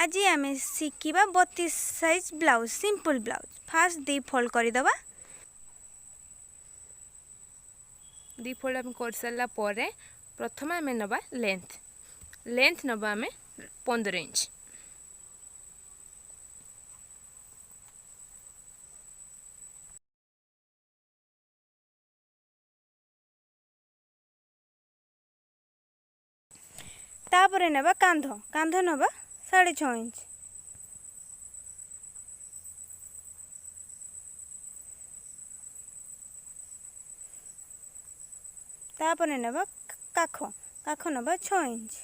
आज आम शिखा 32 size blouse simple blouse first दी फोल्ड करदे दी फोल्ड आम कर सारा प्रथम आम नवा लेंथ नवा आम 15 इंच तापर नवा कांध कांध नवा 6.5 इंच तापर नवा काख काख नवा 6 इंच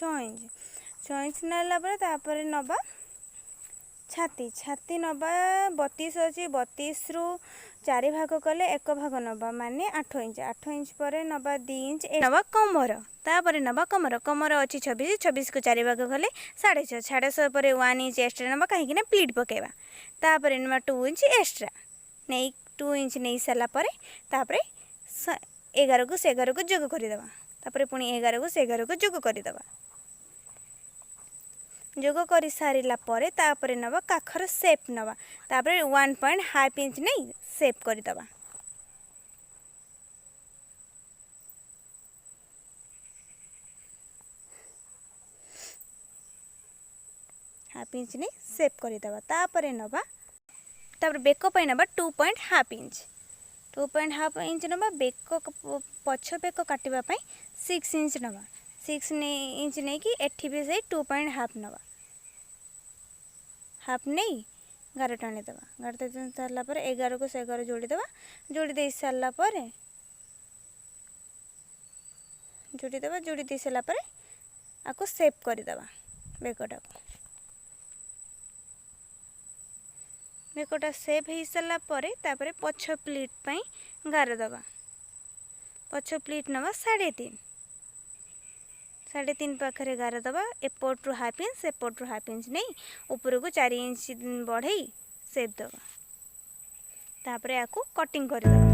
6 इंच नाला नवा छाती छाती नवा 32 अच्छी 32 रु 4 भाग कले 1 भाग नवा माने 8 इंच पर नवा 2 इंच नवा कमर तापर नवा कमर कमर अच्छी 26 को 4 भाग कले 6.5 6.5 पर 1 इंच एक्स्ट्रा नवा कहीं प्लीट पकेबा तापर नवा 2 इंच एक्स्ट्रा नहीं 2 इंच नहीं सारा पर 11 को 11 को जोग करदेवा तापर पुणी 11 को 11 को जोग करदेवा जोग कर सारा पर नवा काखर सेप नवा तापर 1.5 इंच नहीं सेप करदेवा हाफ इंच नहीं सेप करदेवा तापर नवा तापर बेक नवा 2.5 इंच 2.5 इंच नवा बेक पछ बेक काटापी 6 इंच नवा 6 इंच नहीं कि एठी भी से 2.5 नवा हाफ नहीं गार टाणी देवा गार सारा पर 11 को 11 जोड़ीदेवा जोड़ी दे सारा पर जोड़ी दे सारा पर आपको सेप करदेवा बेकटा बेकटा सेप हो सारा पर पछ प्लीट पाई गार दबा पछ प्लीट नवा 3.5 पाखे गार दबा एपट रु हाफ इंच सेपट रु हाफ इंच नहीं ऊपर को 4 इंच बढ़े सेप दबा तापर आपको कटिंग करदबा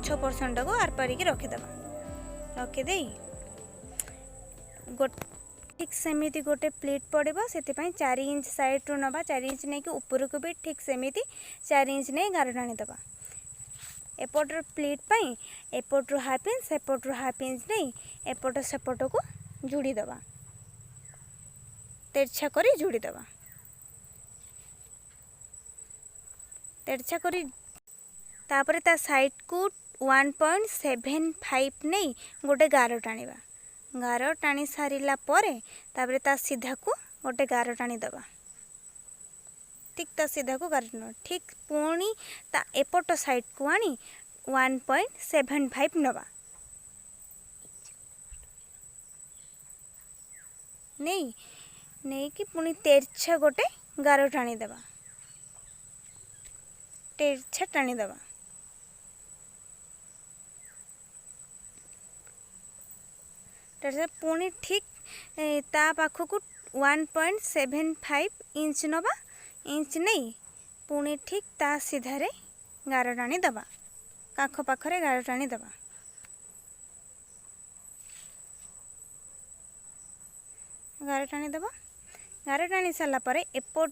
पछ पोर्सन टाको आर पारिकी रखिदेबा। रखिदे ठीक सेमिति गोटे प्लेट पड़ो से 4 इंच साइड रू नवा 4 इंच नहीं कि ऊपर को भी ठीक सेमिति 4 इंच नहीं गार टाणीदबा। एपटर प्लेट पाई एपट्रु हाफ इंच सेपट्रु हाफ इंच नहीं एपट सेपट को जोड़ीदबा। तेरछा करी जोड़ीदबा। तेरछा करी तापर ता साइड को 1.75 नहीं गोटे गार टाणीबा। गार टाणी सारिला परे तापर ता सीधा को गोटे गार टाणी दबा। ठीक ता सीधा को गार टाणी ठीक पुणी ता एपट साइड को आनी 1.75 नवा नहीं नहीं कि पुणी तेरछा गोटे गार टाणी दबा। तेरछा टाणी दबा। पुणी ठीक ता पाखक 1.75 इंच नवा इंच नहीं पुणी ठीक ता सीधारे गार टाणी दबा। काख पाखरे गार टाणी दबा। गार टाणी दबा। गार टाणी सारा पर एपट